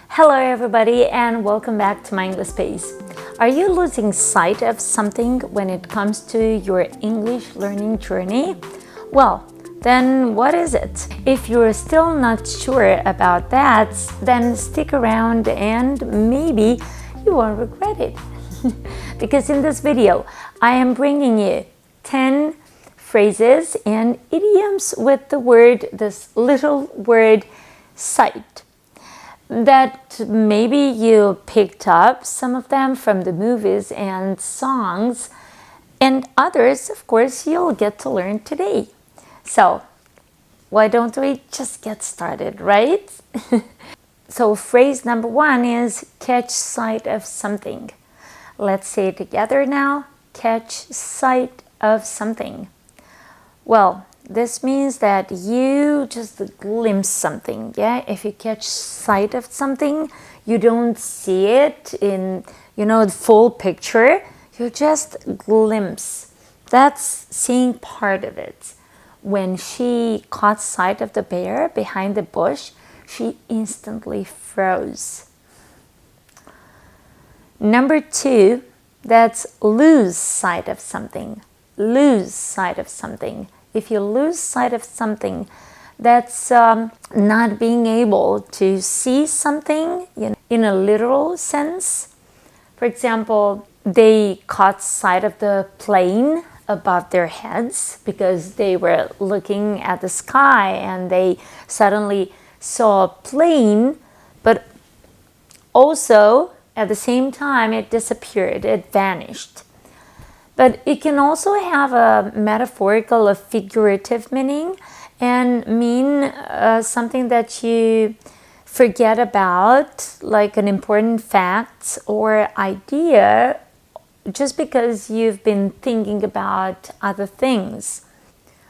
Hello everybody and welcome back to my English space. Are you losing sight of something when it comes to your English learning journey? Well, then what is it? If you're still not sure about that, then stick around and maybe you won't regret it. Because in this video, I am bringing you 10 phrases and idioms with this little word sight. That maybe you picked up some of them from the movies and songs, and others, of course, you'll get to learn today. So, why don't we just get started, right? So, phrase number 1 is catch sight of something. Let's say it together now. Catch sight of something. Well, this means that you just glimpse something, yeah? If you catch sight of something, you don't see it in, the full picture. You just glimpse. That's seeing part of it. When she caught sight of the bear behind the bush, she instantly froze. Number 2, that's lose sight of something. Lose sight of something. If you lose sight of something, that's not being able to see something in a literal sense. For example, they caught sight of the plane above their heads because they were looking at the sky and they suddenly saw a plane, but also at the same time it disappeared, it vanished. But it can also have a metaphorical or figurative meaning and mean something that you forget about, like an important fact or idea, just because you've been thinking about other things.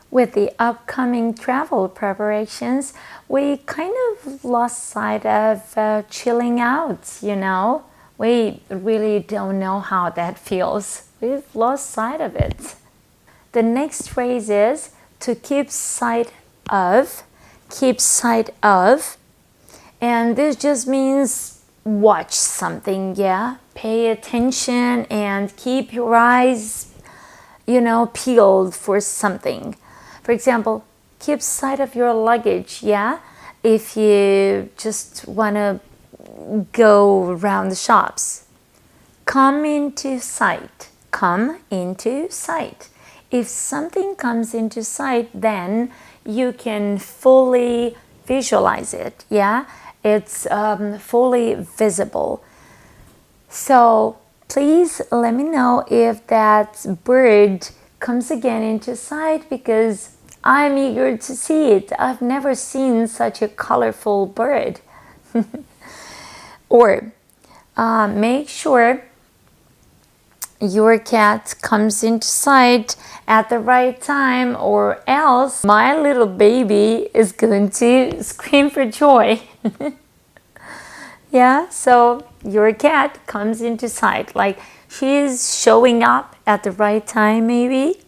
With the upcoming travel preparations, we kind of lost sight of chilling out, We really don't know how that feels. We've lost sight of it. The next phrase is to keep sight of. Keep sight of. And this just means watch something, yeah? Pay attention and keep your eyes, peeled for something. For example, keep sight of your luggage, yeah? If you just want to go around the shops. Come into sight. Come into sight. If something comes into sight, then you can fully visualize it, yeah? It's fully visible. So please let me know if that bird comes again into sight because I'm eager to see it. I've never seen such a colorful bird. Or make sure your cat comes into sight at the right time, or else my little baby is going to scream for joy. Yeah, so your cat comes into sight, like she's showing up at the right time maybe.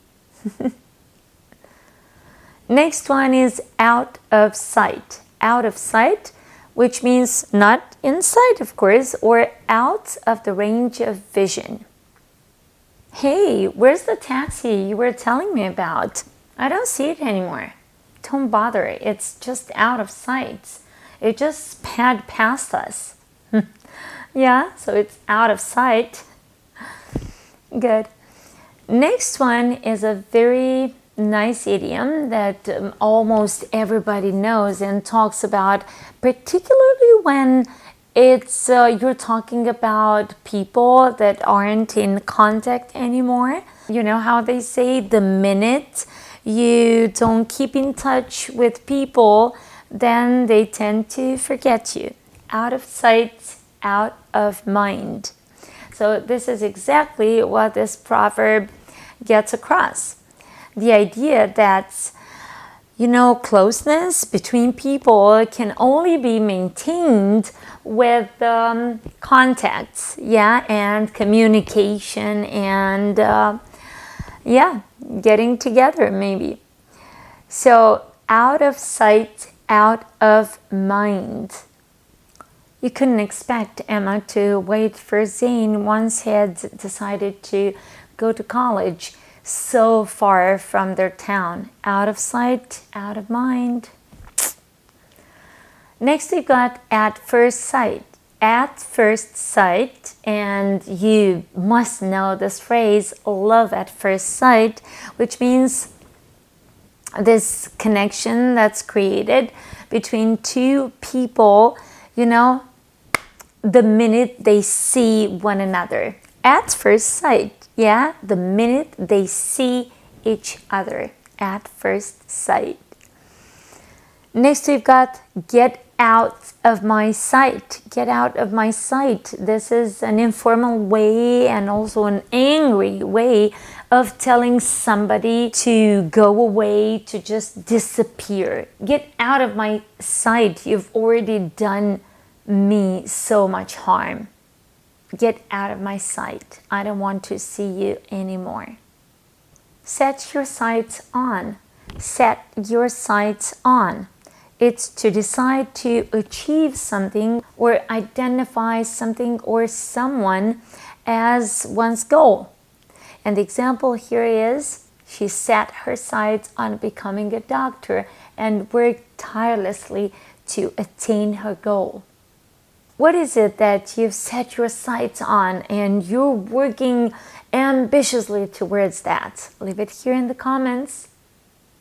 Next one is out of sight. Out of sight, which means not in sight, of course, or out of the range of vision. Hey, where's the taxi you were telling me about? I don't see it anymore. Don't bother, it's just out of sight. It just sped past us. Yeah, so it's out of sight. Good. Next one is a very nice idiom that almost everybody knows and talks about, particularly when it's you're talking about people that aren't in contact anymore. You know how they say the minute you don't keep in touch with people, then they tend to forget you. Out of sight, out of mind. So this is exactly what this proverb gets across. The idea that closeness between people can only be maintained with contacts, yeah, and communication and getting together maybe. So out of sight, out of mind. You couldn't expect Emma to wait for Zane once he had decided to go to college so far from their town. Out of sight, out of mind. Next we've got at first sight. At first sight, and you must know this phrase, love at first sight, which means this connection that's created between two people, you know, the minute they see one another. At first sight, yeah, the minute they see each other. At first sight. Next we've got get out of my sight. Get out of my sight. This is an informal way and also an angry way of telling somebody to go away, to just disappear. Get out of my sight. You've already done me so much harm. Get out of my sight. I don't want to see you anymore. Set your sights on. Set your sights on. It's to decide to achieve something or identify something or someone as one's goal. And the example here is she set her sights on becoming a doctor and worked tirelessly to attain her goal. What is it that you've set your sights on and you're working ambitiously towards that? Leave it here in the comments.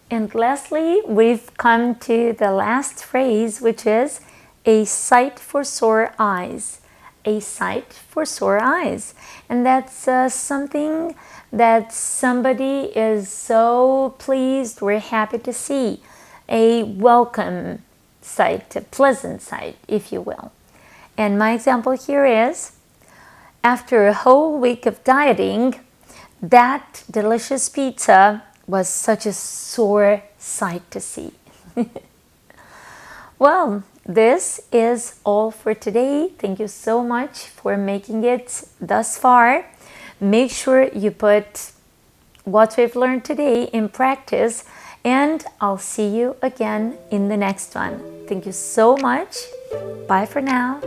And lastly, we've come to the last phrase, which is a sight for sore eyes. A sight for sore eyes. And that's something that somebody is so pleased or happy to see. A welcome sight, a pleasant sight, if you will. And my example here is, after a whole week of dieting, that delicious pizza was such a sore sight to see. Well, this is all for today. Thank you so much for making it thus far. Make sure you put what we've learned today in practice, and I'll see you again in the next one. Thank you so much. Bye for now.